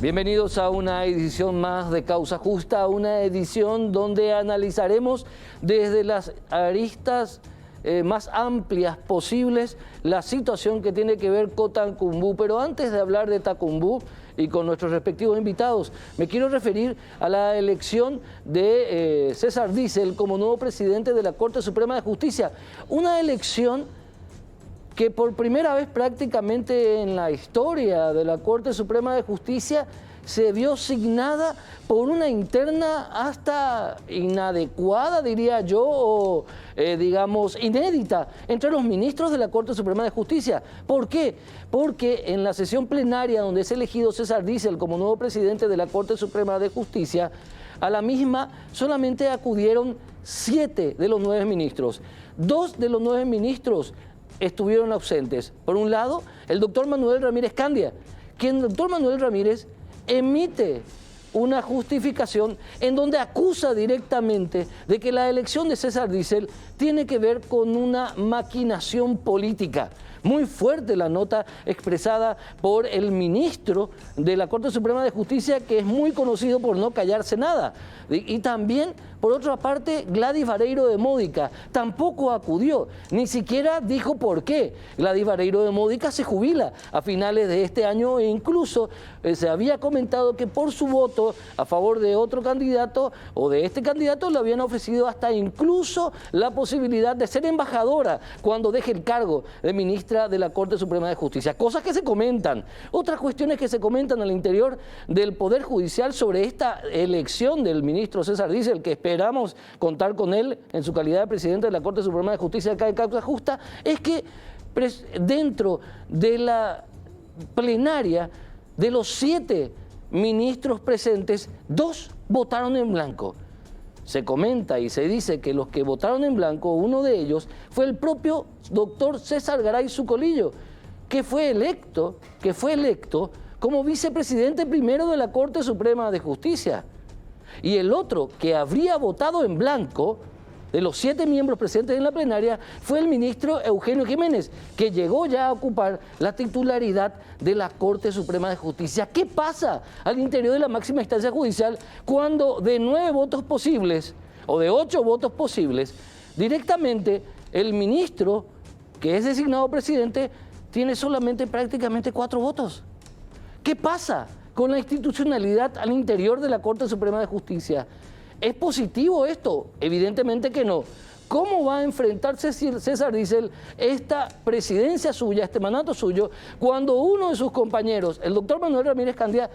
Bienvenidos a una edición más de Causa Justa, una edición donde analizaremos desde las aristas más amplias posibles la situación que tiene que ver con Tacumbú. Pero antes de hablar de Tacumbú y con nuestros respectivos invitados, me quiero referir a la elección de César Diesel como nuevo presidente de la Corte Suprema de Justicia. Una elección que por primera vez prácticamente en la historia de la Corte Suprema de Justicia se vio signada por una interna hasta inadecuada, diría yo, o digamos inédita entre los ministros de la Corte Suprema de Justicia. ¿Por qué? Porque en la sesión plenaria donde es elegido César Diesel como nuevo presidente de la Corte Suprema de Justicia, a la misma solamente acudieron 7 de los 9 ministros. 2 de los 9 ministros estuvieron ausentes. Por un lado, el doctor Manuel Ramírez Candia, quien el doctor Manuel Ramírez emite una justificación en donde acusa directamente de que la elección de César Diesel tiene que ver con una maquinación política. Muy fuerte la nota expresada por el ministro de la Corte Suprema de Justicia, que es muy conocido por no callarse nada. Y también, por otra parte, Gladys Vareiro de Módica tampoco acudió, ni siquiera dijo por qué. Gladys Vareiro de Módica se jubila a finales de este año e incluso se había comentado que por su voto a favor de otro candidato o de este candidato le habían ofrecido hasta incluso la posibilidad de ser embajadora cuando deje el cargo de ministra de la Corte Suprema de Justicia. Cosas que se comentan. Otras cuestiones que se comentan al interior del Poder Judicial sobre esta elección del ministro César Diesel, que esperamos contar con él en su calidad de presidente de la Corte Suprema de Justicia acá en Causa Justa, es que dentro de la plenaria, de los 7 ministros presentes, 2 votaron en blanco. Se comenta y se dice que los que votaron en blanco, uno de ellos fue el propio doctor César Garay Zucolillo, que fue electo como vicepresidente primero de la Corte Suprema de Justicia. Y el otro que habría votado en blanco, de los 7 miembros presentes en la plenaria, fue el ministro Eugenio Jiménez, que llegó ya a ocupar la titularidad de la Corte Suprema de Justicia. ¿Qué pasa al interior de la máxima instancia judicial cuando de 9 votos posibles, o de 8 votos posibles, directamente el ministro, que es designado presidente, tiene solamente prácticamente 4 votos? ¿Qué pasa con la institucionalidad al interior de la Corte Suprema de Justicia? ¿Es positivo esto? Evidentemente que no. ¿Cómo va a enfrentarse César Diesel esta presidencia suya, este mandato suyo, cuando uno de sus compañeros, el doctor Manuel Ramírez Candia,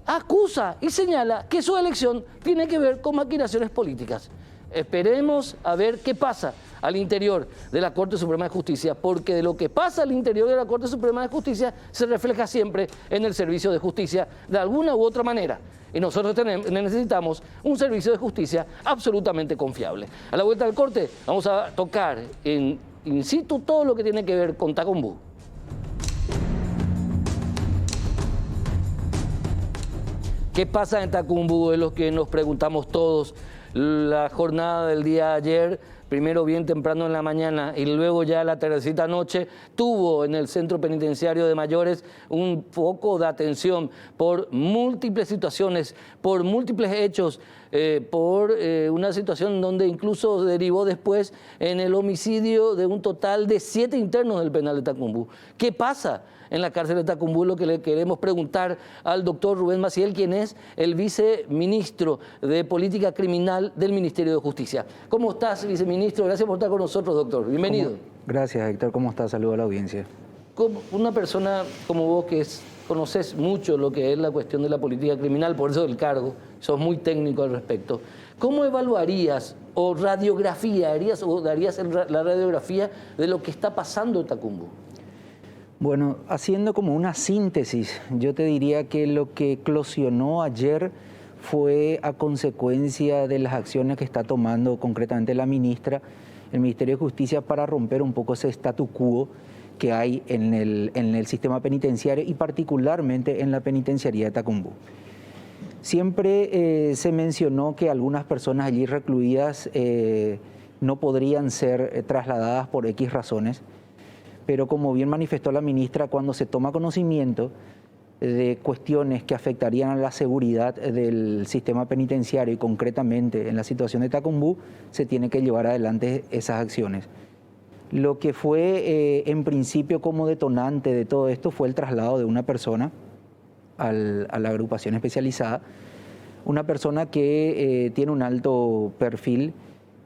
acusa y señala que su elección tiene que ver con maquinaciones políticas? Esperemos a ver qué pasa al interior de la Corte Suprema de Justicia, porque de lo que pasa al interior de la Corte Suprema de Justicia se refleja siempre en el servicio de justicia de alguna u otra manera. Y nosotros necesitamos un servicio de justicia absolutamente confiable. A la vuelta del corte vamos a tocar in situ todo lo que tiene que ver con Tacumbú. ¿Qué pasa en Tacumbú? Es lo que nos preguntamos todos. La jornada del día de ayer, primero bien temprano en la mañana y luego ya la tardecita noche, tuvo en el centro penitenciario de mayores un foco de atención por múltiples situaciones, por múltiples hechos, por una situación donde incluso derivó después en el homicidio de un total de 7 internos del penal de Tacumbú. ¿Qué pasa en la cárcel de Tacumbú? Lo que le queremos preguntar al doctor Rubén Maciel, quien es el viceministro de Política Criminal del Ministerio de Justicia. ¿Cómo estás, viceministro? Gracias por estar con nosotros, doctor. Bienvenido. Gracias, Héctor. ¿Cómo estás? Saludo a la audiencia. Como una persona como vos que conoces mucho lo que es la cuestión de la política criminal, por eso del cargo, sos muy técnico al respecto, ¿cómo evaluarías o darías la radiografía de lo que está pasando en Tacumbú? Bueno, haciendo como una síntesis, yo te diría que lo que eclosionó ayer fue a consecuencia de las acciones que está tomando concretamente la ministra, el Ministerio de Justicia, para romper un poco ese statu quo que hay en el sistema penitenciario y particularmente en la penitenciaría de Tacumbú. Siempre se mencionó que algunas personas allí recluidas no podrían ser trasladadas por X razones, pero como bien manifestó la ministra, cuando se toma conocimiento de cuestiones que afectarían a la seguridad del sistema penitenciario y concretamente en la situación de Tacumbú, se tiene que llevar adelante esas acciones. Lo que fue en principio como detonante de todo esto fue el traslado de una persona a la agrupación especializada, una persona que tiene un alto perfil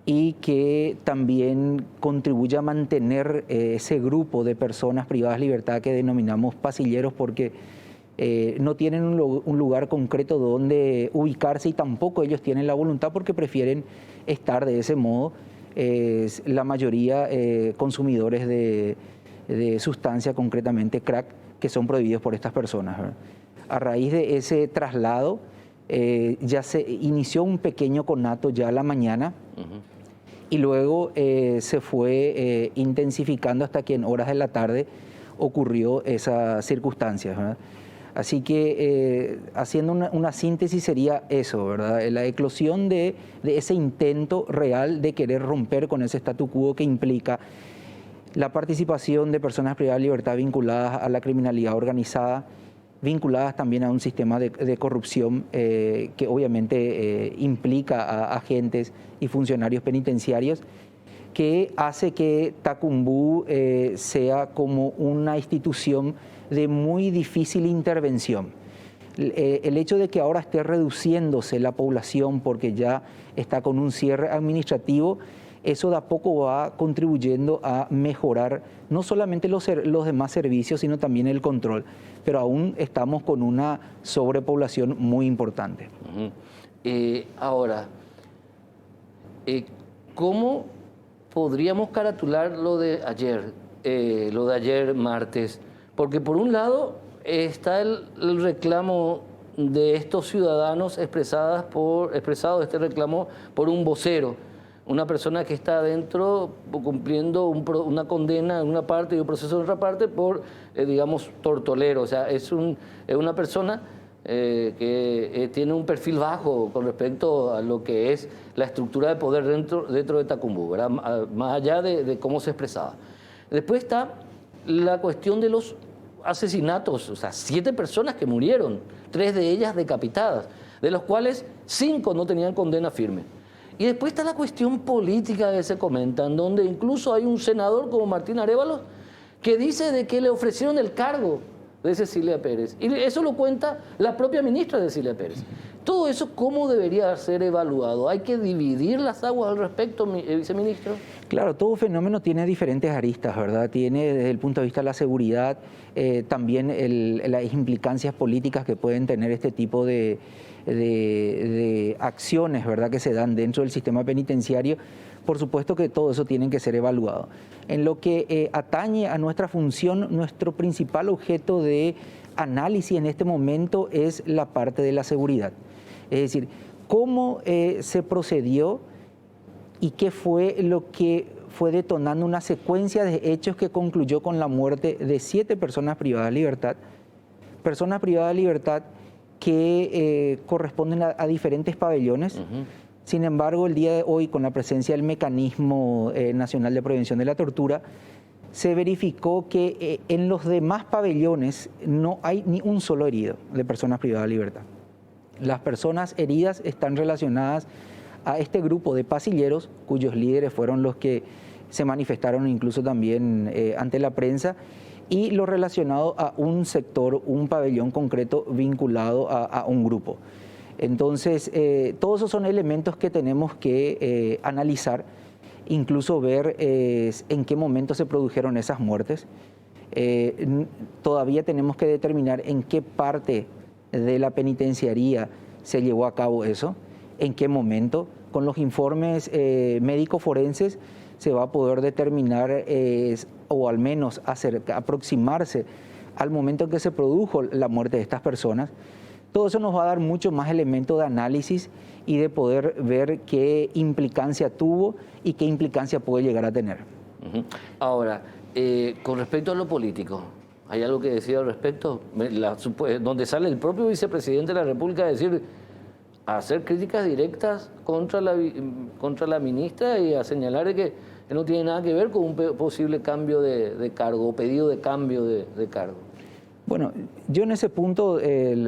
y que también contribuye a mantener ese grupo de personas privadas de libertad que denominamos pasilleros porque no tienen un lugar concreto donde ubicarse y tampoco ellos tienen la voluntad porque prefieren estar de ese modo, la mayoría consumidores de sustancia, concretamente crack, que son prohibidos por estas personas, ¿verdad? A raíz de ese traslado ya se inició un pequeño conato ya a la mañana. Y luego se fue intensificando hasta que en horas de la tarde ocurrió esa circunstancia, ¿verdad? Así que haciendo una síntesis sería eso, ¿verdad? La eclosión de ese intento real de querer romper con ese statu quo que implica la participación de personas privadas de libertad vinculadas a la criminalidad organizada, vinculadas también a un sistema de corrupción que obviamente implica a agentes y funcionarios penitenciarios, que hace que Tacumbú sea como una institución de muy difícil intervención. El hecho de que ahora esté reduciéndose la población porque ya está con un cierre administrativo, eso de a poco va contribuyendo a mejorar no solamente los demás servicios, sino también el control. Pero aún estamos con una sobrepoblación muy importante. Ahora, ¿cómo podríamos caratular lo de ayer martes? Porque por un lado está el reclamo de estos ciudadanos expresado este reclamo por un vocero, una persona que está adentro cumpliendo una condena en una parte y un proceso en otra parte por, digamos, tortolero. O sea, es una persona que tiene un perfil bajo con respecto a lo que es la estructura de poder dentro de Tacumbú, ¿verdad? Más allá de cómo se expresaba. Después está la cuestión de los asesinatos, o sea, 7 personas que murieron, 3 de ellas decapitadas, de los cuales 5 no tenían condena firme. Y después está la cuestión política que se comenta, en donde incluso hay un senador como Martín Arévalo que dice de que le ofrecieron el cargo de Cecilia Pérez. Y eso lo cuenta la propia ministra Cecilia Pérez. Todo eso, ¿cómo debería ser evaluado? ¿Hay que dividir las aguas al respecto, viceministro? Claro, todo fenómeno tiene diferentes aristas, ¿verdad? Tiene desde el punto de vista de la seguridad, también las implicancias políticas que pueden tener este tipo de acciones, ¿verdad?, que se dan dentro del sistema penitenciario. Por supuesto que todo eso tiene que ser evaluado. En lo que atañe a nuestra función, nuestro principal objeto de análisis en este momento es la parte de la seguridad. Es decir, cómo se procedió y qué fue lo que fue detonando una secuencia de hechos que concluyó con la muerte de 7 personas privadas de libertad. Personas privadas de libertad que corresponden a diferentes pabellones. Sin embargo, el día de hoy, con la presencia del Mecanismo Nacional de Prevención de la Tortura, se verificó que en los demás pabellones no hay ni un solo herido de personas privadas de libertad. Las personas heridas están relacionadas a este grupo de pasilleros, cuyos líderes fueron los que se manifestaron incluso también ante la prensa, y lo relacionado a un sector, un pabellón concreto vinculado a un grupo. Entonces, todos esos son elementos que tenemos que analizar, incluso ver en qué momento se produjeron esas muertes. Todavía tenemos que determinar en qué parte de la penitenciaría se llevó a cabo eso, en qué momento. Con los informes médico forenses se va a poder determinar o al menos aproximarse al momento en que se produjo la muerte de estas personas. Todo eso nos va a dar mucho más elementos de análisis y de poder ver qué implicancia tuvo y qué implicancia puede llegar a tener. Ahora, con respecto a lo político, ¿hay algo que decir al respecto? Donde sale el propio vicepresidente de la República a decir, a hacer críticas directas contra la ministra y a señalar que no tiene nada que ver con un posible cambio de cargo o pedido de cambio de cargo. Bueno, yo en ese punto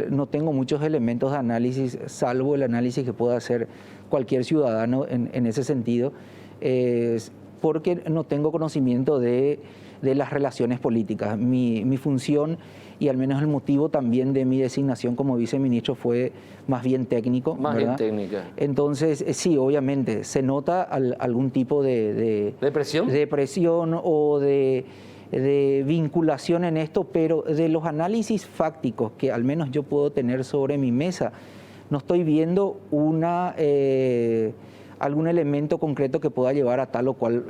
no tengo muchos elementos de análisis, salvo el análisis que pueda hacer cualquier ciudadano en ese sentido, porque no tengo conocimiento de las relaciones políticas. Mi función y al menos el motivo también de mi designación como viceministro fue más bien técnico. Más ¿verdad? bien técnica. Entonces, sí, obviamente, se nota algún tipo ¿De presión? de presión o de vinculación en esto, pero de los análisis fácticos que al menos yo puedo tener sobre mi mesa, no estoy viendo algún elemento concreto que pueda llevar a tal o cual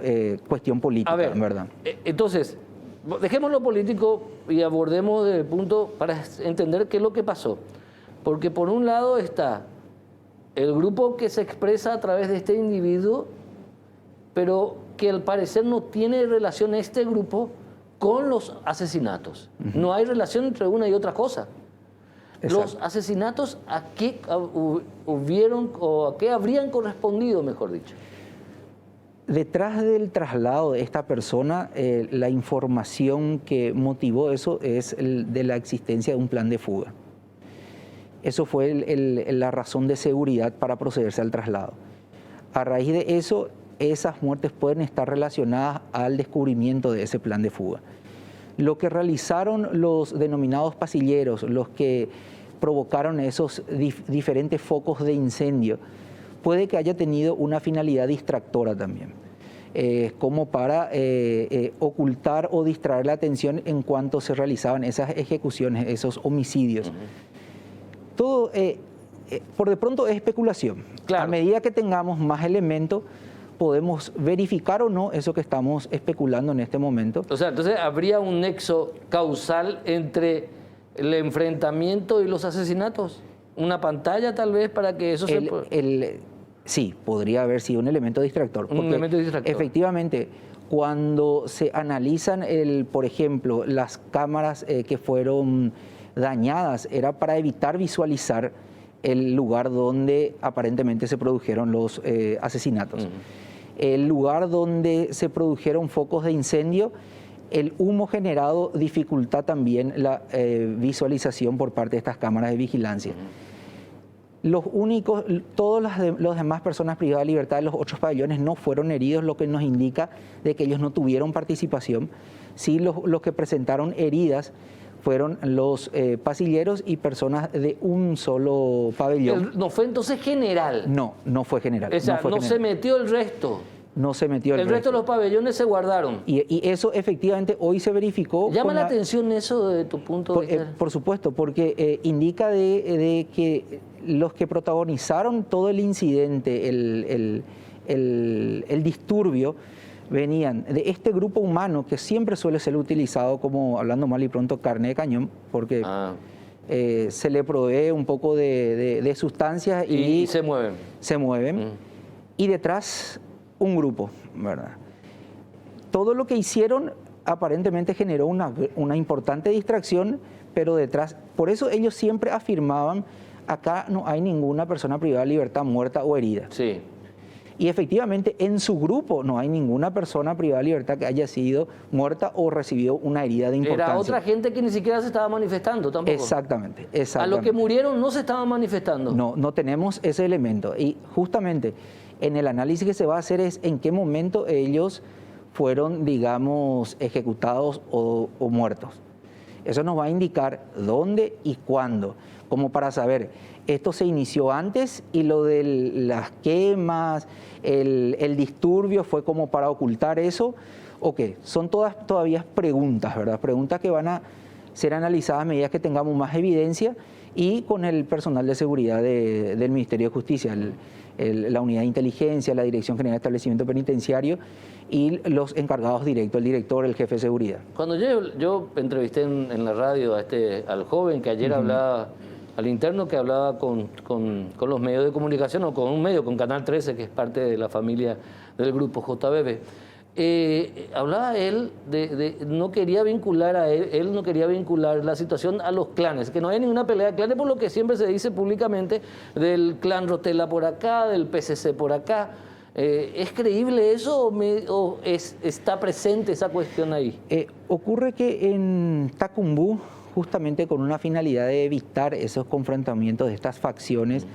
cuestión política, A ver, ¿verdad? Entonces, dejemos lo político y abordemos el punto para entender qué es lo que pasó. Porque por un lado está el grupo que se expresa a través de este individuo, pero que al parecer no tiene relación este grupo con los asesinatos. No hay relación entre una y otra cosa. Exacto. Los asesinatos, ¿a qué hubieron o a qué habrían correspondido, mejor dicho? Detrás del traslado de esta persona, la información que motivó eso es de la existencia de un plan de fuga. Eso fue la razón de seguridad para procederse al traslado. A raíz de eso, esas muertes pueden estar relacionadas al descubrimiento de ese plan de fuga. Lo que realizaron los denominados pasilleros, los que provocaron esos diferentes focos de incendio, puede que haya tenido una finalidad distractora también, como para ocultar o distraer la atención en cuanto se realizaban esas ejecuciones, esos homicidios. Todo, por de pronto, es especulación. Claro. A medida que tengamos más elementos, podemos verificar o no eso que estamos especulando en este momento. O sea, entonces habría un nexo causal entre el enfrentamiento y los asesinatos. Una pantalla tal vez para que eso Sí, podría haber sido un elemento distractor. Un elemento distractor. Efectivamente, cuando se analizan, por ejemplo, las cámaras que fueron dañadas, era para evitar visualizar el lugar donde aparentemente se produjeron los asesinatos. El lugar donde se produjeron focos de incendio, el humo generado dificulta también la visualización por parte de estas cámaras de vigilancia. Todas las demás personas privadas de libertad de los otros pabellones no fueron heridos, lo que nos indica de que ellos no tuvieron participación. Sí, los que presentaron heridas fueron los pasilleros y personas de un solo pabellón. ¿No fue entonces general? No fue general. O sea, no se metió el resto. No se metió el resto de los pabellones se guardaron. Y eso efectivamente hoy se verificó. ¿Llama la atención eso de tu punto de vista? Por supuesto, porque indica de que los que protagonizaron todo el incidente, el disturbio, venían de este grupo humano que siempre suele ser utilizado como, hablando mal y pronto, carne de cañón, porque se le provee un poco de sustancias y se mueven. Se mueven. Y detrás un grupo, ¿verdad? Todo lo que hicieron aparentemente generó una importante distracción, pero detrás, por eso ellos siempre afirmaban, acá no hay ninguna persona privada de libertad muerta o herida. Sí. Y efectivamente en su grupo no hay ninguna persona privada de libertad que haya sido muerta o recibido una herida de importancia. Era otra gente que ni siquiera se estaba manifestando tampoco. Exactamente. A los que murieron no se estaban manifestando. No tenemos ese elemento. Y justamente en el análisis que se va a hacer es en qué momento ellos fueron, digamos, ejecutados o muertos. Eso nos va a indicar dónde y cuándo, como para saber, esto se inició antes y lo de las quemas, el disturbio fue como para ocultar eso, ¿o qué? Son todas todavía preguntas, ¿verdad? Preguntas que van a ser analizadas a medida que tengamos más evidencia y con el personal de seguridad del Ministerio de Justicia, la Unidad de Inteligencia, la Dirección General de Establecimiento Penitenciario y los encargados directos, el director, el jefe de seguridad. Cuando yo entrevisté en la radio al joven que ayer hablaba, al interno que hablaba con los medios de comunicación o con un medio, con Canal 13, que es parte de la familia del grupo JBB, hablaba él no quería vincular él no quería vincular la situación a los clanes, que no hay ninguna pelea de clanes, por lo que siempre se dice públicamente del clan Rotela por acá, del PCC por acá. ¿Es creíble eso o está presente esa cuestión ahí? Ocurre que en Tacumbú, justamente con una finalidad de evitar esos confrontamientos de estas facciones,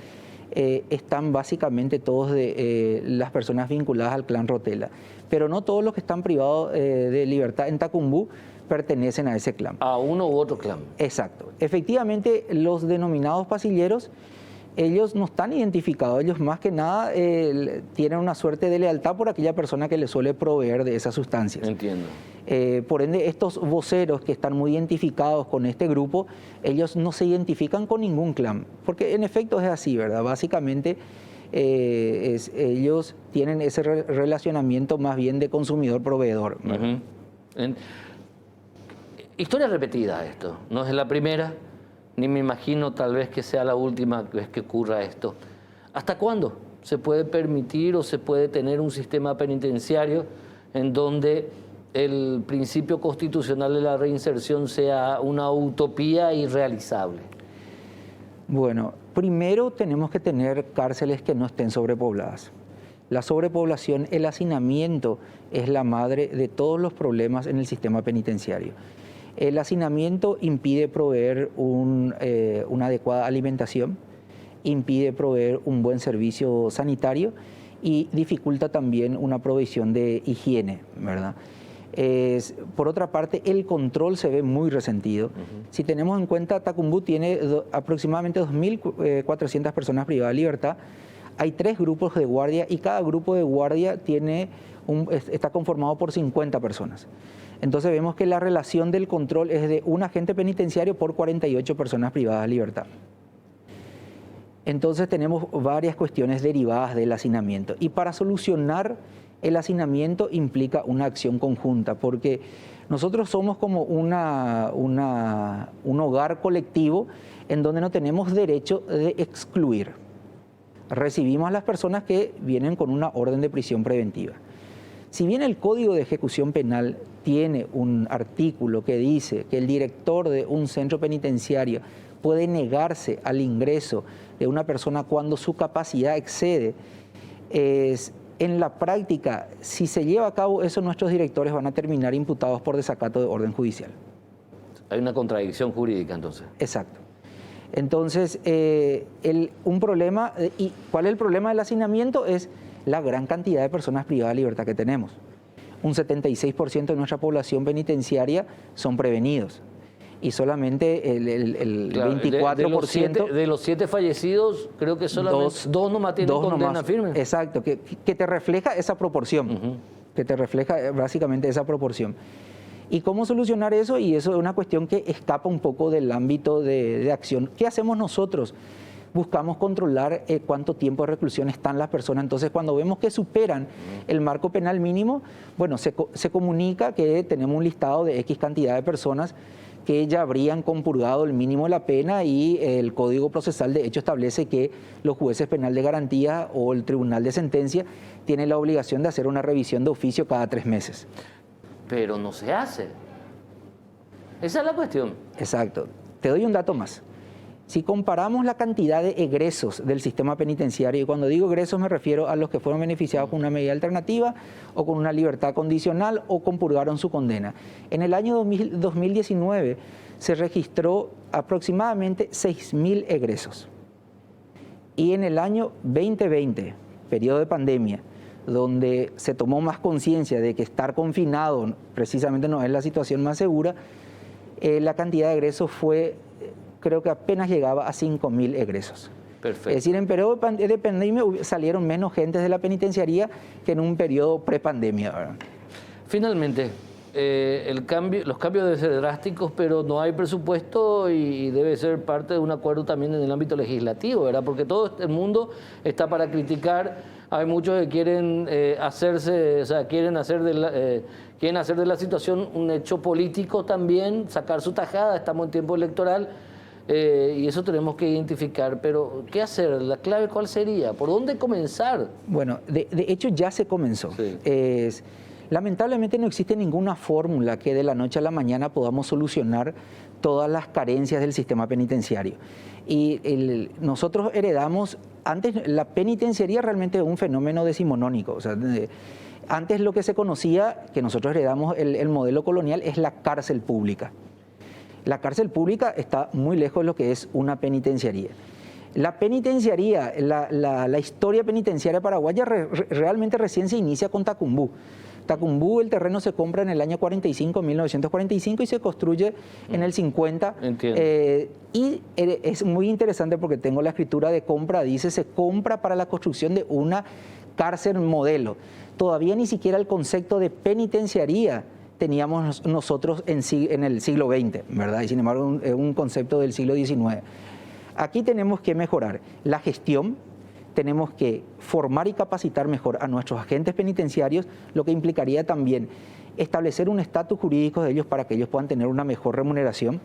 están básicamente todos las personas vinculadas al clan Rotela. Pero no todos los que están privados de libertad en Tacumbú pertenecen a ese clan. A uno u otro clan. Exacto. Efectivamente, los denominados pasilleros, ellos no están identificados, ellos más que nada tienen una suerte de lealtad por aquella persona que les suele proveer de esas sustancias. Entiendo. Por ende, estos voceros que están muy identificados con este grupo, ellos no se identifican con ningún clan, porque en efecto es así, ¿verdad? Básicamente ellos tienen ese relacionamiento más bien de consumidor-proveedor. Historia repetida esto, no es la primera, ni me imagino tal vez que sea la última vez que ocurra esto. ¿Hasta cuándo se puede permitir o se puede tener un sistema penitenciario en donde el principio constitucional de la reinserción sea una utopía irrealizable? Bueno, primero tenemos que tener cárceles que no estén sobrepobladas. La sobrepoblación, el hacinamiento es la madre de todos los problemas en el sistema penitenciario. El hacinamiento impide proveer una adecuada alimentación, impide proveer un buen servicio sanitario y dificulta también una provisión de higiene, ¿verdad? Por otra parte, el control se ve muy resentido. Si tenemos en cuenta, Tacumbú tiene aproximadamente 2.400 personas privadas de libertad. Hay 3 grupos de guardia y cada grupo de guardia está conformado por 50 personas. Entonces vemos que la relación del control es de un agente penitenciario por 48 personas privadas de libertad. Entonces tenemos varias cuestiones derivadas del hacinamiento. Y para solucionar el hacinamiento implica una acción conjunta, porque nosotros somos como un hogar colectivo en donde no tenemos derecho de excluir. Recibimos a las personas que vienen con una orden de prisión preventiva. Si bien el Código de Ejecución Penal tiene un artículo que dice que el director de un centro penitenciario puede negarse al ingreso de una persona cuando su capacidad excede, en la práctica, si se lleva a cabo eso, nuestros directores van a terminar imputados por desacato de orden judicial. Hay una contradicción jurídica entonces. Exacto. Entonces, un problema, ¿y cuál es el problema del hacinamiento? Es la gran cantidad de personas privadas de libertad que tenemos. Un 76% de nuestra población penitenciaria son prevenidos y solamente el 24%... De los 7 fallecidos, creo que solamente dos nomás tienen condena firme. Exacto, que te refleja esa proporción, que te refleja básicamente esa proporción. ¿Y cómo solucionar eso? Y eso es una cuestión que escapa un poco del ámbito de acción. ¿Qué hacemos nosotros? Buscamos controlar cuánto tiempo de reclusión están las personas. Entonces, cuando vemos que superan el marco penal mínimo, bueno, se comunica que tenemos un listado de X cantidad de personas que ya habrían compurgado el mínimo de la pena y el Código Procesal de hecho establece que los jueces penal de garantía o el Tribunal de Sentencia tienen la obligación de hacer una revisión de oficio cada 3 meses. Pero no se hace. Esa es la cuestión. Exacto. Te doy un dato más. Si comparamos la cantidad de egresos del sistema penitenciario, y cuando digo egresos me refiero a los que fueron beneficiados con una medida alternativa o con una libertad condicional o compurgaron su condena. En el año 2019 se registró aproximadamente 6.000 egresos. Y en el año 2020, periodo de pandemia, donde se tomó más conciencia de que estar confinado precisamente no es la situación más segura, la cantidad de egresos fue... creo que apenas llegaba a 5.000 egresos. Perfecto. Es decir, en periodo de pandemia salieron menos gentes de la penitenciaría que en un periodo prepandemia, ¿verdad? Finalmente, los cambios deben ser drásticos, pero no hay presupuesto y debe ser parte de un acuerdo también en el ámbito legislativo, ¿verdad? Porque todo el mundo está para criticar. Hay muchos que quieren quieren hacer de la situación un hecho político también, sacar su tajada. Estamos en tiempo electoral. Y eso tenemos que identificar, pero ¿qué hacer? ¿La clave cuál sería? ¿Por dónde comenzar? Bueno, de hecho ya se comenzó. Sí. Lamentablemente no existe ninguna fórmula que de la noche a la mañana podamos solucionar todas las carencias del sistema penitenciario. Y nosotros heredamos, antes la penitenciaría realmente es un fenómeno decimonónico. O sea, antes lo que se conocía, que nosotros heredamos el modelo colonial, es la cárcel pública. La cárcel pública está muy lejos de lo que es una penitenciaría. La penitenciaría, la historia penitenciaria paraguaya realmente recién se inicia con Tacumbú. Tacumbú, el terreno se compra en el año 45, 1945, y se construye en el 50. Y es muy interesante porque tengo la escritura de compra, dice, se compra para la construcción de una cárcel modelo. Todavía ni siquiera el concepto de penitenciaría teníamos nosotros en el siglo XX, ¿verdad? Y sin embargo es un concepto del siglo XIX. Aquí tenemos que mejorar la gestión, tenemos que formar y capacitar mejor a nuestros agentes penitenciarios, lo que implicaría también establecer un estatus jurídico de ellos para que ellos puedan tener una mejor remuneración.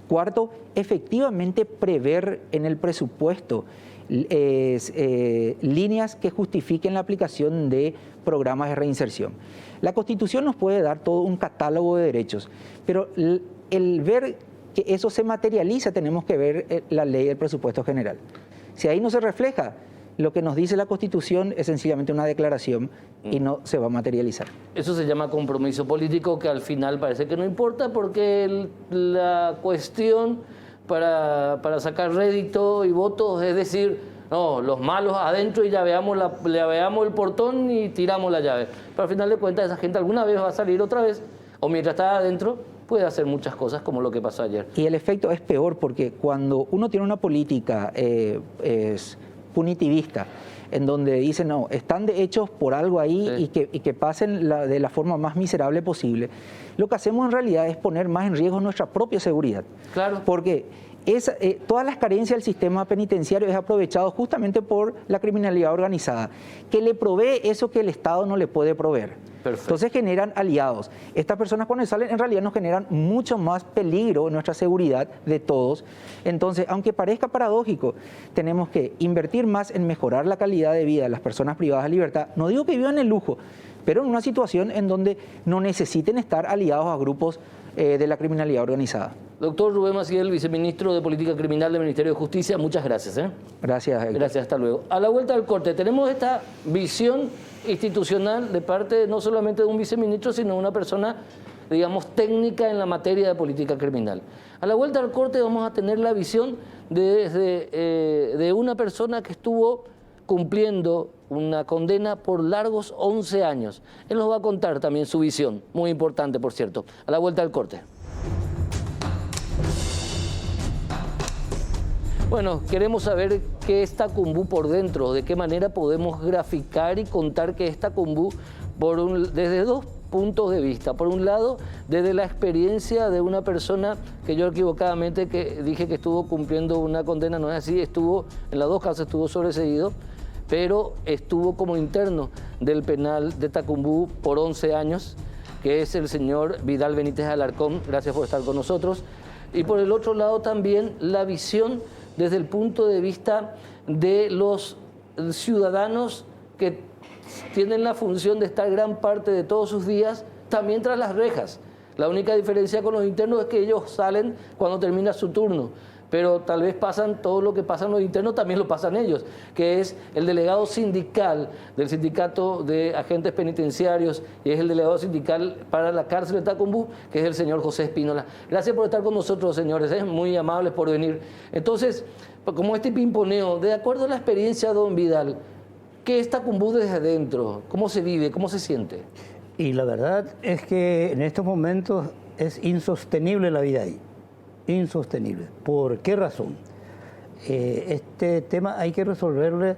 Cuarto, efectivamente prever en el presupuesto líneas que justifiquen la aplicación de programas de reinserción. La Constitución nos puede dar todo un catálogo de derechos, pero el ver que eso se materializa, tenemos que ver la ley del presupuesto general. Si ahí no se refleja lo que nos dice la Constitución, es sencillamente una declaración y no se va a materializar. Eso se llama compromiso político, que al final parece que no importa, porque la cuestión para sacar rédito y votos es decir, no, los malos adentro y ya veamos el portón y tiramos la llave. Pero al final de cuentas esa gente alguna vez va a salir otra vez, o mientras está adentro puede hacer muchas cosas como lo que pasó ayer. Y el efecto es peor porque cuando uno tiene una política punitivista, en donde dicen, no, están de hechos por algo ahí, sí, y que pasen de la forma más miserable posible, lo que hacemos en realidad es poner más en riesgo nuestra propia seguridad. Claro. Porque todas las carencias del sistema penitenciario es aprovechado justamente por la criminalidad organizada, que le provee eso que el Estado no le puede proveer. Perfecto. Entonces generan aliados. Estas personas cuando salen en realidad nos generan mucho más peligro en nuestra seguridad de todos. Entonces, aunque parezca paradójico, tenemos que invertir más en mejorar la calidad de vida de las personas privadas de libertad. No digo que vivan en lujo, pero en una situación en donde no necesiten estar aliados a grupos de la criminalidad organizada. Doctor Rubén Maciel, viceministro de Política Criminal del Ministerio de Justicia, muchas gracias. Gracias, Héctor. Gracias, hasta luego. A la vuelta del corte, tenemos esta visión institucional de parte no solamente de un viceministro, sino de una persona, digamos, técnica en la materia de política criminal. A la vuelta del corte vamos a tener la visión de una persona que estuvo cumpliendo una condena por largos 11 años. Él nos va a contar también su visión, muy importante, por cierto. A la vuelta del corte. Bueno, queremos saber qué es Tacumbú por dentro, de qué manera podemos graficar y contar qué es Tacumbú desde dos puntos de vista. Por un lado, desde la experiencia de una persona que yo equivocadamente dije que estuvo cumpliendo una condena, no es así, en las dos casos estuvo sobreseído, pero estuvo como interno del penal de Tacumbú por 11 años, que es el señor Vidal Benítez Alarcón. Gracias por estar con nosotros. Y por el otro lado también la visión desde el punto de vista de los ciudadanos que tienen la función de estar gran parte de todos sus días también tras las rejas. La única diferencia con los internos es que ellos salen cuando termina su turno, pero tal vez pasan todo lo que pasan los internos, también lo pasan ellos, que es el delegado sindical del Sindicato de Agentes Penitenciarios y es el delegado sindical para la cárcel de Tacumbú, que es el señor José Espínola. Gracias por estar con nosotros, señores, muy amables por venir. Entonces, como este pimponeo, de acuerdo a la experiencia de don Vidal, ¿qué es Tacumbú desde adentro? ¿Cómo se vive? ¿Cómo se siente? Y la verdad es que en estos momentos es insostenible la vida ahí. Insostenible. ¿Por qué razón? Este tema hay que resolverlo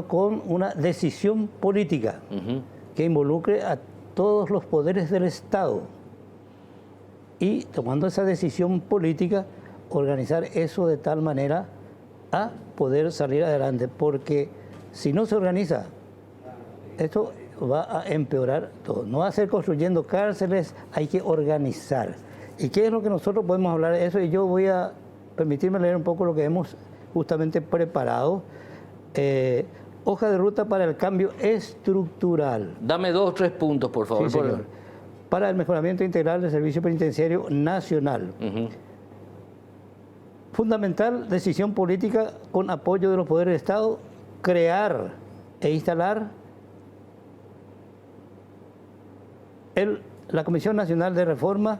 con una decisión política que involucre a todos los poderes del Estado y tomando esa decisión política organizar eso de tal manera a poder salir adelante, porque si no se organiza esto va a empeorar todo. No va a ser construyendo cárceles, hay que organizar. ¿Y qué es lo que nosotros podemos hablar de eso? Y yo voy a permitirme leer un poco lo que hemos justamente preparado. Hoja de ruta para el cambio estructural. Dame 2 o 3 puntos, por favor. Sí, señor. Para el mejoramiento integral del Servicio Penitenciario Nacional. Fundamental decisión política con apoyo de los poderes del Estado, crear e instalar la Comisión Nacional de Reforma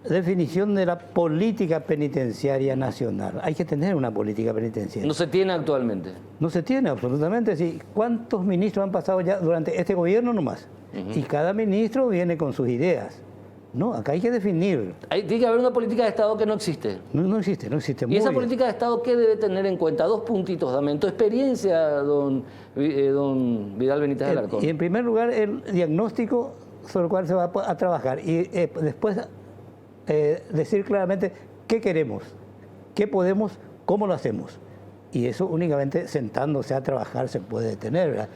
definición de la política penitenciaria nacional. Hay que tener una política penitenciaria. No se tiene actualmente. No se tiene absolutamente. Sí. ¿Cuántos ministros han pasado ya durante este gobierno nomás? Y cada ministro viene con sus ideas. No, acá hay que definir. Tiene que haber una política de Estado que no existe. No existe, no existe. ¿Y esa política de Estado qué debe tener en cuenta? 2 puntitos, dame. En tu experiencia, don Vidal Benítez Alarcón. Y en primer lugar, el diagnóstico sobre el cual se va a trabajar. Y después decir claramente qué queremos, qué podemos, cómo lo hacemos. Y eso únicamente sentándose a trabajar se puede tener, ¿verdad?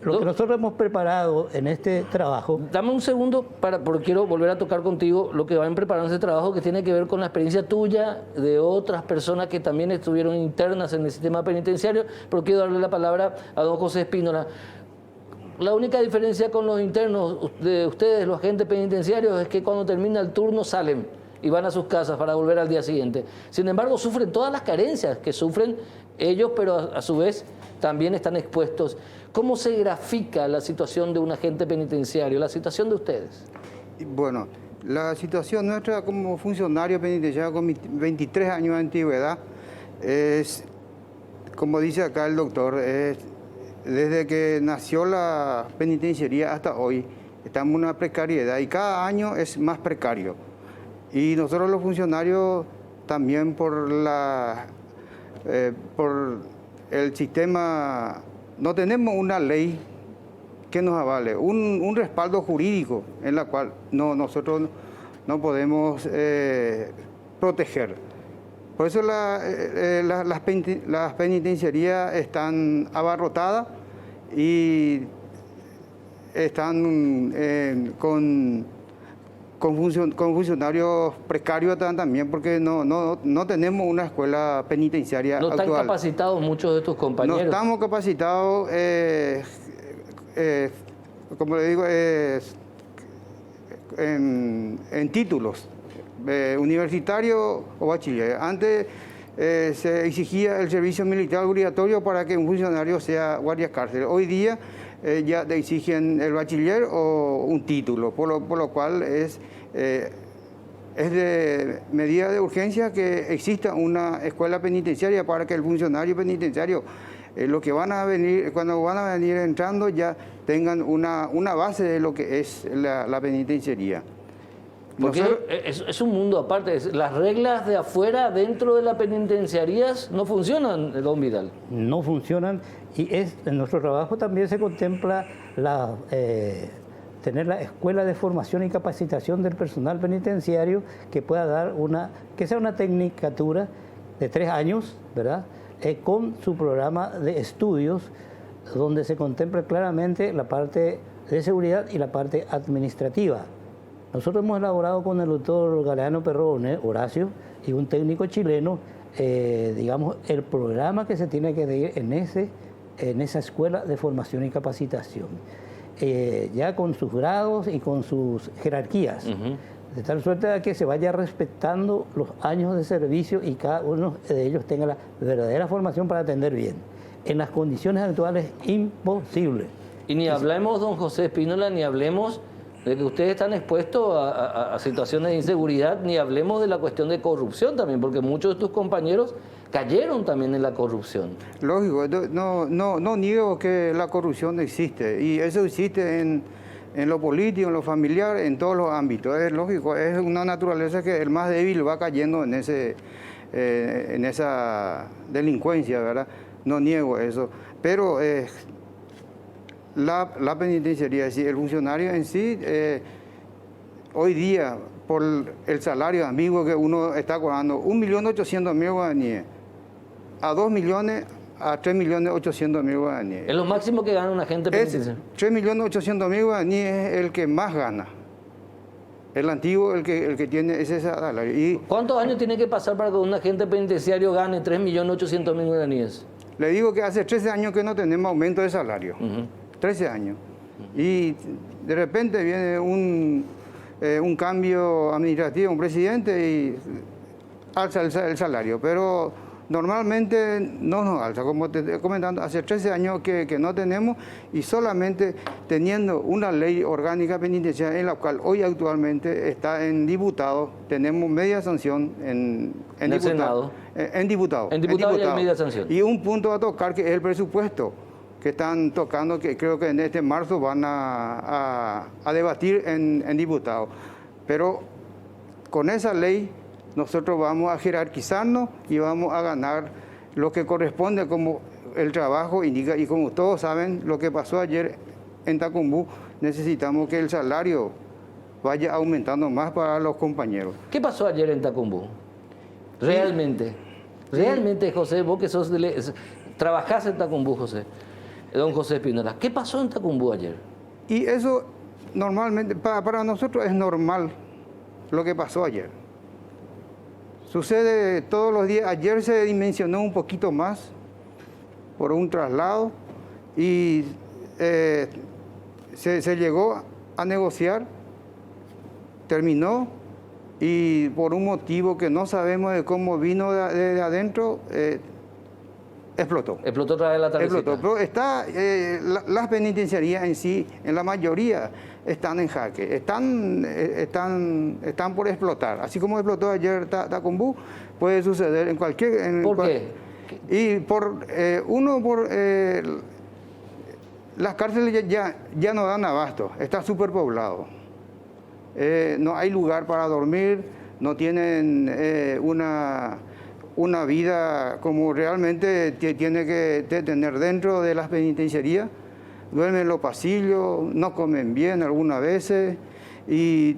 Lo que nosotros hemos preparado en este trabajo... Dame un segundo porque quiero volver a tocar contigo lo que van preparando ese trabajo que tiene que ver con la experiencia tuya, de otras personas que también estuvieron internas en el sistema penitenciario, pero quiero darle la palabra a don José Espínola. La única diferencia con los internos de ustedes, los agentes penitenciarios, es que cuando termina el turno salen y van a sus casas para volver al día siguiente. Sin embargo, sufren todas las carencias que sufren ellos, pero a su vez también están expuestos. ¿Cómo se grafica la situación de un agente penitenciario, la situación de ustedes? Bueno, la situación nuestra como funcionario penitenciario con 23 años de antigüedad es, como dice acá el doctor, desde que nació la penitenciaría hasta hoy, estamos en una precariedad y cada año es más precario. Y nosotros los funcionarios también por el sistema, no tenemos una ley que nos avale, un respaldo jurídico en la cual nosotros no podemos proteger. Por eso las penitenciarías están abarrotadas y están con funcionarios precarios también, porque no tenemos una escuela penitenciaria actual. ¿No están capacitados muchos de tus compañeros? No estamos capacitados, como le digo, en títulos, universitario o bachiller. Antes se exigía el servicio militar obligatorio para que un funcionario sea guardia cárcel. Hoy día ya te exigen el bachiller o un título, por lo cual es de medida de urgencia que exista una escuela penitenciaria para que el funcionario penitenciario, cuando van a venir entrando, ya tengan una base de lo que es la penitenciaría. Porque es un mundo aparte. Las reglas de afuera, dentro de las penitenciarías, no funcionan, don Vidal. No funcionan, y en nuestro trabajo también se contempla tener la escuela de formación y capacitación del personal penitenciario que pueda dar que sea una tecnicatura de 3 años, ¿verdad? Con su programa de estudios, donde se contempla claramente la parte de seguridad y la parte administrativa. Nosotros hemos elaborado con el doctor Galeano Perrone, Horacio, y un técnico chileno, digamos, el programa que se tiene que seguir en esa escuela de formación y capacitación, ya con sus grados y con sus jerarquías, de tal suerte que se vaya respetando los años de servicio y cada uno de ellos tenga la verdadera formación para atender bien. En las condiciones actuales, imposible. Y ni hablemos, don José Espínola, ni hablemos de que ustedes están expuestos a situaciones de inseguridad, ni hablemos de la cuestión de corrupción también, porque muchos de tus compañeros cayeron también en la corrupción. Lógico, no niego que la corrupción existe, y eso existe en lo político, en lo familiar, en todos los ámbitos. Es lógico, es una naturaleza que el más débil va cayendo en esa delincuencia, ¿verdad? No niego eso, pero la penitenciaría, es decir, el funcionario en sí, hoy día, por el salario amigo que uno está cobrando, 1.800.000 guaraníes, a 2 millones, a 3.800.000 guaraníes. Es lo máximo que gana un agente penitenciario. 3.800.000 guaraníes es el que más gana. El antiguo, el que tiene ese salario. Y ¿cuántos años tiene que pasar para que un agente penitenciario gane 3.800.000 guaraníes? Le digo que hace 13 años que no tenemos aumento de salario. 13 años. Y de repente viene un cambio administrativo, un presidente, y alza el salario. Pero normalmente no nos alza. Como te estoy comentando, hace 13 años que no tenemos, y solamente teniendo una ley orgánica penitenciaria en la cual hoy actualmente está en diputado, tenemos media sanción en el Senado. En diputado. En diputado ya hay media sanción. Y un punto a tocar que es el presupuesto que están tocando, que creo que en este marzo van a debatir en diputado. Pero con esa ley nosotros vamos a jerarquizarnos y vamos a ganar lo que corresponde como el trabajo indica. Y como todos saben, lo que pasó ayer en Tacumbú, necesitamos que el salario vaya aumentando más para los compañeros. ¿Qué pasó ayer en Tacumbú? Realmente. Realmente, José, vos que trabajás en Tacumbú, José, don José Espínola, ¿qué pasó en Tacumbú ayer? Y eso normalmente, para nosotros es normal lo que pasó ayer. Sucede todos los días. Ayer se dimensionó un poquito más por un traslado y se llegó a negociar, terminó, y por un motivo que no sabemos de cómo vino de adentro, explotó. Explotó otra vez la tardecita. Explotó. Pero las penitenciarías en sí, en la mayoría, están en jaque, están por explotar. Así como explotó ayer Tacumbú, puede suceder en cualquier... ¿Por qué? Y las cárceles ya no dan abasto, está superpoblado. No hay lugar para dormir, no tienen una vida como realmente tiene que tener dentro de las penitenciarías. Duermen en los pasillos, no comen bien algunas veces, y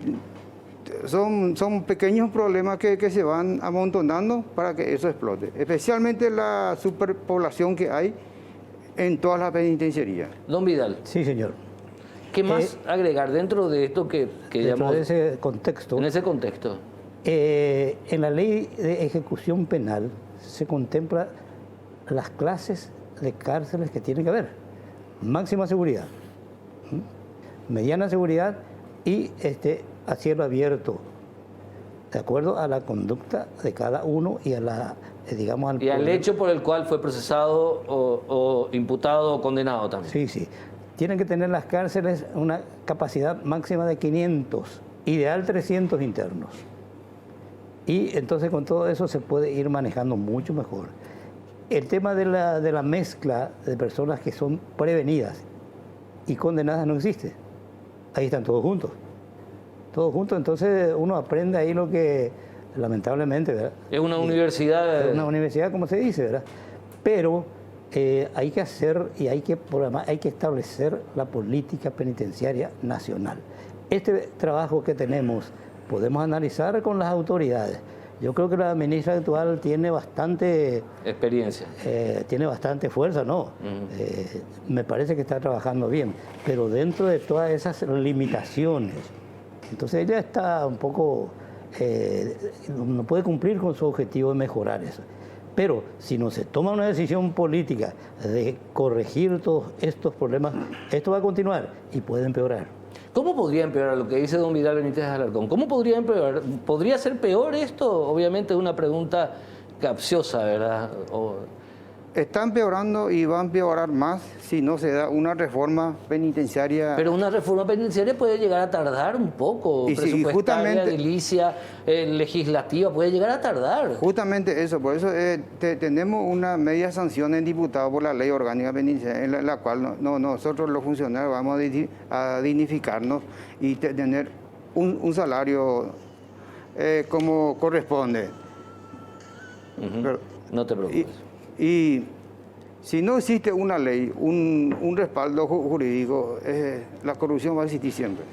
son pequeños problemas que se van amontonando para que eso explote. Especialmente la superpoblación que hay en todas las penitenciarías. Don Vidal. Sí, señor. ¿Qué más agregar dentro de esto que dentro llamamos, de ese contexto? En ese contexto. En la ley de ejecución penal se contempla las clases de cárceles que tiene que haber. Máxima seguridad, mediana seguridad y a cielo abierto, de acuerdo a la conducta de cada uno y a la, digamos, y al hecho por el cual fue procesado o imputado o condenado también. Sí, sí. Tienen que tener las cárceles una capacidad máxima de 500, ideal 300 internos. Y entonces con todo eso se puede ir manejando mucho mejor. El tema de la mezcla de personas que son prevenidas y condenadas no existe. Ahí están todos juntos. Todos juntos, entonces uno aprende ahí lo que, lamentablemente, ¿verdad? Es una universidad. Es una universidad, como se dice, ¿verdad? Pero hay que hacer y hay que establecer la política penitenciaria nacional. Este trabajo que tenemos podemos analizar con las autoridades. Yo creo que la ministra actual tiene bastante... experiencia. Tiene bastante fuerza, ¿no? Me parece que está trabajando bien, pero dentro de todas esas limitaciones. Entonces ella está un poco... no puede cumplir con su objetivo de mejorar eso. Pero si no se toma una decisión política de corregir todos estos problemas, esto va a continuar y puede empeorar. ¿Cómo podría empeorar lo que dice don Vidal Benítez Alarcón? ¿Cómo podría empeorar? ¿Podría ser peor esto? Obviamente es una pregunta capciosa, ¿verdad? Está empeorando y va a empeorar más si no se da una reforma penitenciaria. Pero una reforma penitenciaria puede llegar a tardar un poco. Y presupuestaria, justamente, edilicia, legislativa, puede llegar a tardar. Justamente eso, por eso tenemos una media sanción en diputado por la ley orgánica penitenciaria, en la cual nosotros los funcionarios vamos a dignificarnos y tener un salario como corresponde. Pero, no te preocupes. Y si no existe una ley, un respaldo jurídico, la corrupción va a existir siempre.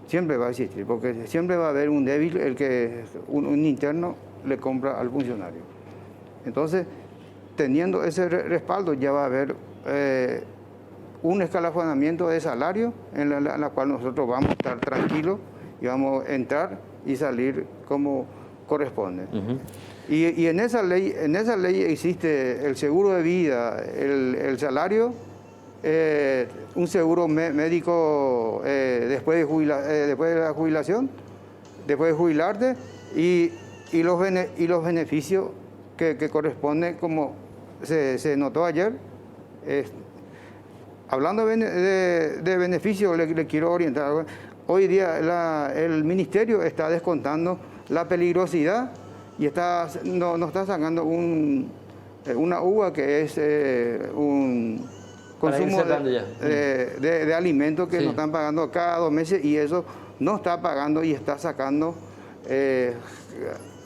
Siempre va a existir, porque siempre va a haber un débil, el que un interno le compra al funcionario. Entonces, teniendo ese respaldo, ya va a haber un escalafonamiento de salario en la cual nosotros vamos a estar tranquilos y vamos a entrar y salir como corresponde. Y en esa ley existe el seguro de vida, el salario, un seguro médico después de la jubilación, después de jubilarte, y los beneficios que corresponde, como se notó ayer. Hablando de beneficio, le quiero orientar. Hoy día el ministerio está descontando la peligrosidad y no está sacando una uva que es un consumo de alimentos que nos están pagando cada 2 meses, y eso no está pagando y está sacando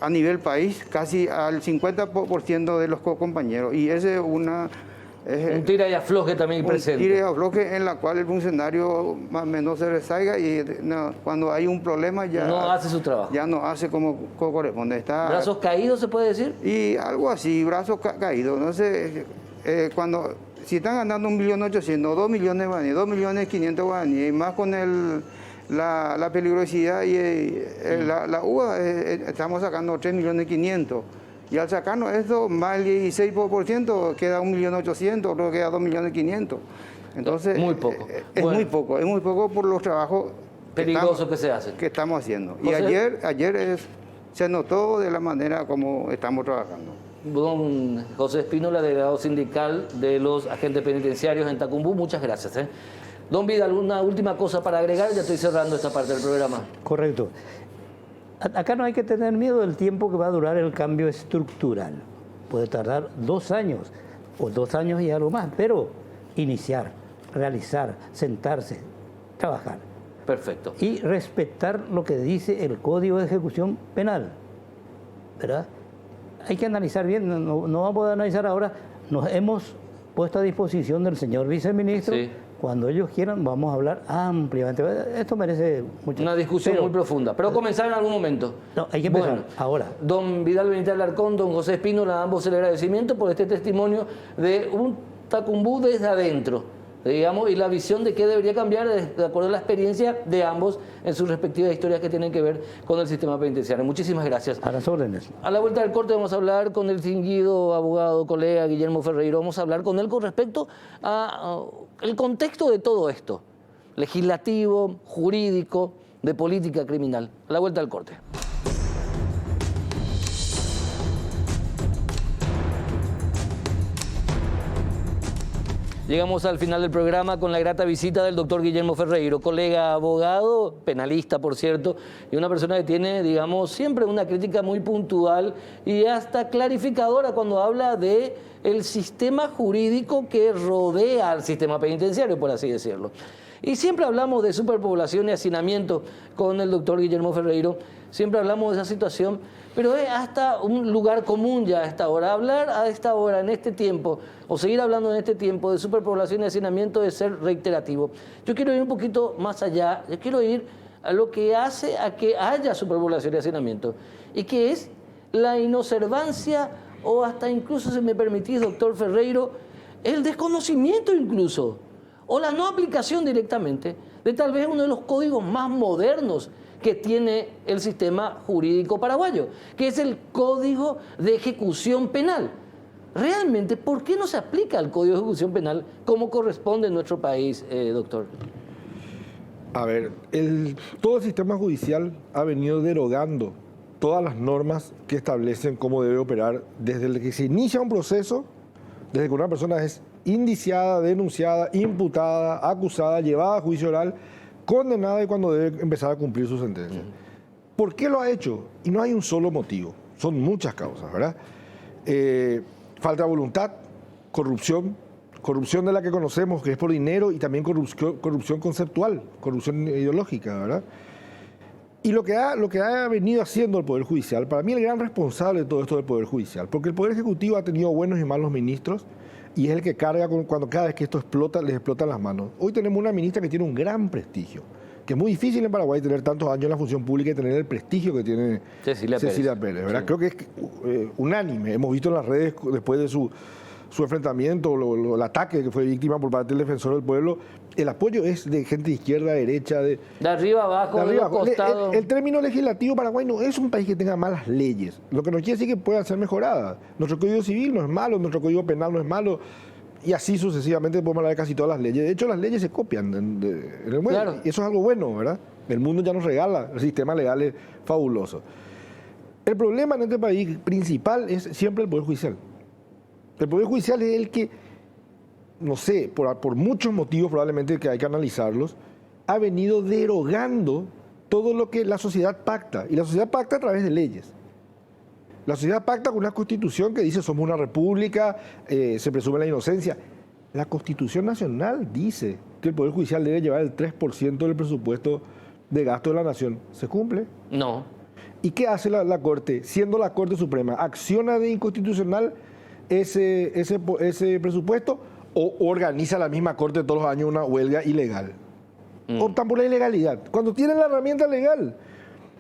a nivel país casi al 50% de los compañeros. Y ese es un tira y afloje también presente. Un tira y afloje en la cual el funcionario más o menos se rezaiga y cuando hay un problema ya no hace su trabajo. Ya no hace como corresponde. ¿Brazos caídos se puede decir? Y algo así, brazos caídos. No sé, si están ganando 1.800.000, 2 millones de guaraníes, 2.500.000 guaraníes, y más con la peligrosidad y la uva, estamos sacando 3.500.000. Y al sacarnos esto, más el 16% queda 1.800.000, otro queda 2.500.000. Entonces, muy poco. Es muy poco por los trabajos peligrosos que se hacen. Que estamos haciendo. José, y ayer se notó de la manera como estamos trabajando. Don José Espínola, delegado sindical de los agentes penitenciarios en Tacumbú, muchas gracias. Don Vidal, ¿alguna última cosa para agregar? Ya estoy cerrando esta parte del programa. Correcto. Acá no hay que tener miedo del tiempo que va a durar el cambio estructural. Puede tardar 2 años o 2 años y algo más, pero iniciar, realizar, sentarse, trabajar. Perfecto. Y respetar lo que dice el Código de Ejecución Penal, ¿verdad? Hay que analizar bien, no vamos a analizar ahora. Nos hemos puesto a disposición del señor viceministro. Sí. Cuando ellos quieran, vamos a hablar ampliamente. Esto merece mucho. Una discusión muy profunda. Pero comenzar en algún momento. No, hay que empezar ahora. Don Vidal Benítez Alarcón, don José Espínola, ambos el agradecimiento por este testimonio de un Tacumbú desde adentro, digamos, y la visión de qué debería cambiar de acuerdo a la experiencia de ambos en sus respectivas historias que tienen que ver con el sistema penitenciario. Muchísimas gracias. A las órdenes. A la vuelta del corte vamos a hablar con el distinguido abogado, colega Guillermo Ferreiro. Vamos a hablar con él con respecto a el contexto de todo esto, legislativo, jurídico, de política criminal. A la vuelta del corte. Llegamos al final del programa con la grata visita del doctor Guillermo Ferreiro, colega abogado, penalista por cierto, y una persona que tiene, digamos, siempre una crítica muy puntual y hasta clarificadora cuando habla de el sistema jurídico que rodea al sistema penitenciario, por así decirlo. Y siempre hablamos de superpoblación y hacinamiento con el doctor Guillermo Ferreiro, siempre hablamos de esa situación, pero es hasta un lugar común ya a esta hora. Hablar a esta hora, en este tiempo, o seguir hablando en este tiempo de superpoblación y hacinamiento es ser reiterativo. Yo quiero ir un poquito más allá, yo quiero ir a lo que hace a que haya superpoblación y hacinamiento, y que es la inobservancia o hasta incluso, si me permitís, doctor Ferreiro, el desconocimiento incluso, o la no aplicación directamente de tal vez uno de los códigos más modernos que tiene el sistema jurídico paraguayo, que es el Código de Ejecución Penal. Realmente, ¿por qué no se aplica el Código de Ejecución Penal como corresponde en nuestro país, doctor? A ver, todo el sistema judicial ha venido derogando todas las normas que establecen cómo debe operar desde que se inicia un proceso, desde que una persona es indiciada, denunciada, imputada, acusada, llevada a juicio oral, condenada y cuando debe empezar a cumplir su sentencia. ¿Por qué lo ha hecho? Y no hay un solo motivo, son muchas causas, ¿verdad? Falta de voluntad, corrupción de la que conocemos, que es por dinero, y también corrupción conceptual, corrupción ideológica, ¿verdad? Y lo que ha venido haciendo el Poder Judicial, para mí el gran responsable de todo esto es el Poder Judicial, porque el Poder Ejecutivo ha tenido buenos y malos cada vez que esto explota, les explotan las manos. Hoy tenemos una ministra que tiene un gran prestigio, que es muy difícil en Paraguay tener tantos años en la función pública y tener el prestigio que tiene Cecilia Pérez, ¿verdad? Sí. Creo que es unánime. Hemos visto en las redes, después de su enfrentamiento, el ataque que fue víctima por parte del defensor del pueblo, el apoyo es de gente de izquierda, derecha, de arriba abajo, de los costados. El término legislativo Paraguay no es un país que tenga malas leyes, lo que no quiere decir que puedan ser mejoradas. Nuestro Código Civil no es malo, nuestro Código Penal no es malo, y así sucesivamente podemos hablar de casi todas las leyes. De hecho, las leyes se copian en el mundo, claro. Y eso es algo bueno, ¿verdad? El mundo ya nos regala, el sistema legal es fabuloso. El problema en este país principal es siempre el Poder Judicial. El Poder Judicial es el que, no sé, por muchos motivos probablemente que hay que analizarlos, ha venido derogando todo lo que la sociedad pacta. Y la sociedad pacta a través de leyes. La sociedad pacta con una constitución que dice somos una república, se presume la inocencia. La Constitución Nacional dice que el Poder Judicial debe llevar el 3% del presupuesto de gasto de la nación. ¿Se cumple? No. ¿Y qué hace la Corte? Siendo la Corte Suprema, ¿acciona de inconstitucional ese presupuesto o organiza la misma Corte todos los años una huelga ilegal? Optan por la ilegalidad. Cuando tienen la herramienta legal,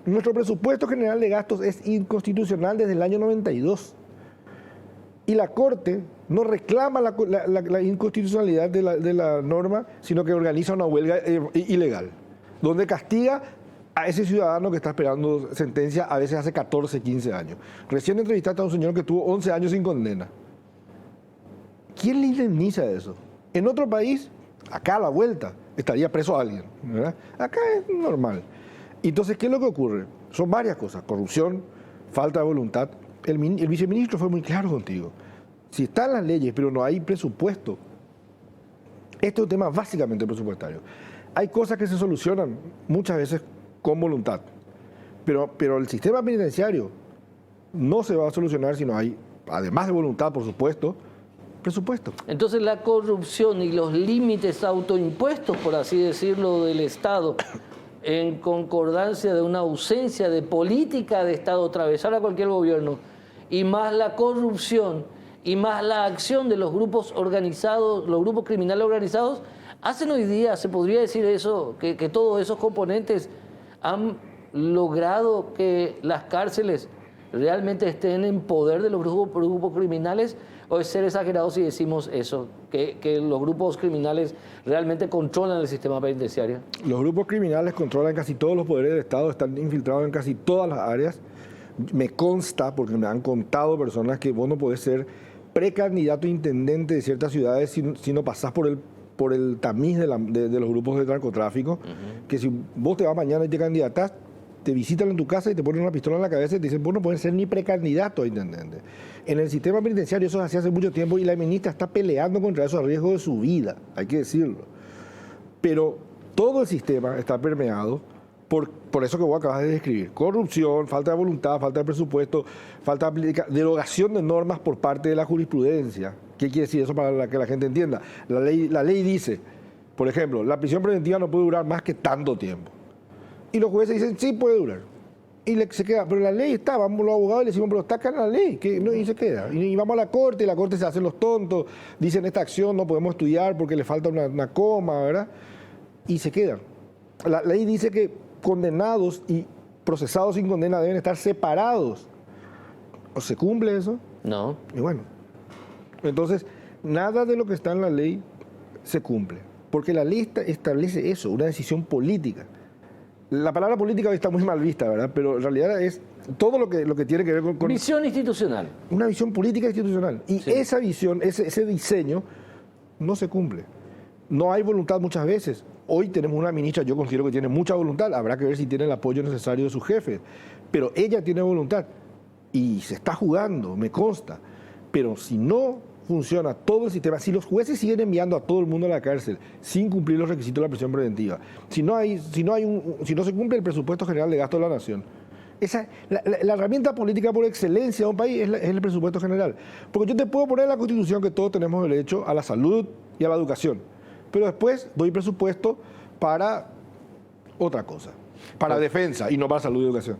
nuestro presupuesto general de gastos es inconstitucional desde el año 92. Y la Corte no reclama la inconstitucionalidad de la norma, sino que organiza una huelga ilegal, donde castiga a ese ciudadano que está esperando sentencia a veces hace 14, 15 años. Recién entrevistaste a un señor que tuvo 11 años sin condena. ¿Quién le indemniza eso? En otro país, acá a la vuelta, estaría preso alguien, ¿verdad? Acá es normal. Entonces, ¿qué es lo que ocurre? Son varias cosas. Corrupción, falta de voluntad. El viceministro fue muy claro contigo. Si están las leyes, pero no hay presupuesto, este es un tema básicamente presupuestario. Hay cosas que se solucionan muchas veces con voluntad, pero el sistema penitenciario no se va a solucionar si no hay, además de voluntad, por supuesto, presupuesto. Entonces la corrupción y los límites autoimpuestos, por así decirlo, del Estado, en concordancia de una ausencia de política de Estado, atravesar a cualquier gobierno, y más la corrupción y más la acción de los grupos organizados, los grupos criminales organizados, hacen hoy día, se podría decir eso, que todos esos componentes han logrado que las cárceles realmente estén en poder de los grupos criminales, o es ser exagerado si decimos eso, que los grupos criminales realmente controlan el sistema penitenciario? Los grupos criminales controlan casi todos los poderes del Estado, están infiltrados en casi todas las áreas. Me consta, porque me han contado personas, que vos no podés ser precandidato a intendente de ciertas ciudades si no pasás por el tamiz de los grupos de narcotráfico, que si vos te vas mañana y te candidatás, te visitan en tu casa y te ponen una pistola en la cabeza y te dicen, vos no podés ser ni precandidato a intendente. En el sistema penitenciario eso se hacía hace mucho tiempo y la ministra está peleando contra eso a riesgo de su vida, hay que decirlo. Pero todo el sistema está permeado por eso que vos acabas de describir. Corrupción, falta de voluntad, falta de presupuesto, falta de derogación de normas por parte de la jurisprudencia. ¿Qué quiere decir eso para que la gente entienda? La ley dice, por ejemplo, la prisión preventiva no puede durar más que tanto tiempo. Y los jueces dicen, sí puede durar. Y se queda, pero la ley está, vamos los abogados y le decimos, pero está acá en la ley, y se queda. Y vamos a la corte, y la corte se hacen los tontos, dicen, esta acción no podemos estudiar porque le falta una coma, ¿verdad? Y se quedan. La ley dice que condenados y procesados sin condena deben estar separados. ¿O se cumple eso? No. Y bueno, entonces, nada de lo que está en la ley se cumple, porque la ley establece eso, una decisión política. La palabra política hoy está muy mal vista, ¿verdad? Pero en realidad es todo lo que tiene que ver con... Visión institucional. Una visión política institucional. Y sí, esa visión, ese diseño, no se cumple. No hay voluntad muchas veces. Hoy tenemos una ministra, yo considero que tiene mucha voluntad, habrá que ver si tiene el apoyo necesario de sus jefes, pero ella tiene voluntad y se está jugando, me consta. Pero si no funciona todo el sistema, si los jueces siguen enviando a todo el mundo a la cárcel sin cumplir los requisitos de la prisión preventiva, si no se cumple el presupuesto general de gasto de la nación, la herramienta política por excelencia de un país es el presupuesto general. Porque yo te puedo poner en la Constitución que todos tenemos derecho a la salud y a la educación, pero después doy presupuesto para otra cosa, para defensa y no para salud y educación.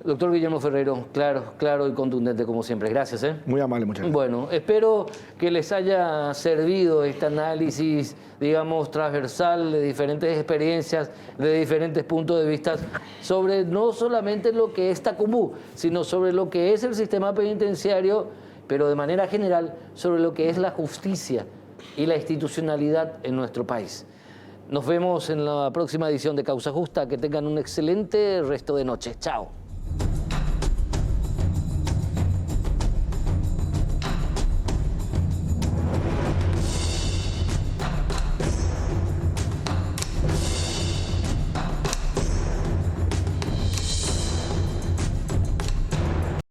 Doctor Guillermo Ferreiro, claro y contundente como siempre. Gracias. Muy amable, muchas gracias. Bueno, espero que les haya servido este análisis, digamos, transversal de diferentes experiencias, de diferentes puntos de vista, sobre no solamente lo que es Tacubú, sino sobre lo que es el sistema penitenciario, pero de manera general sobre lo que es la justicia y la institucionalidad en nuestro país. Nos vemos en la próxima edición de Causa Justa. Que tengan un excelente resto de noche. Chao.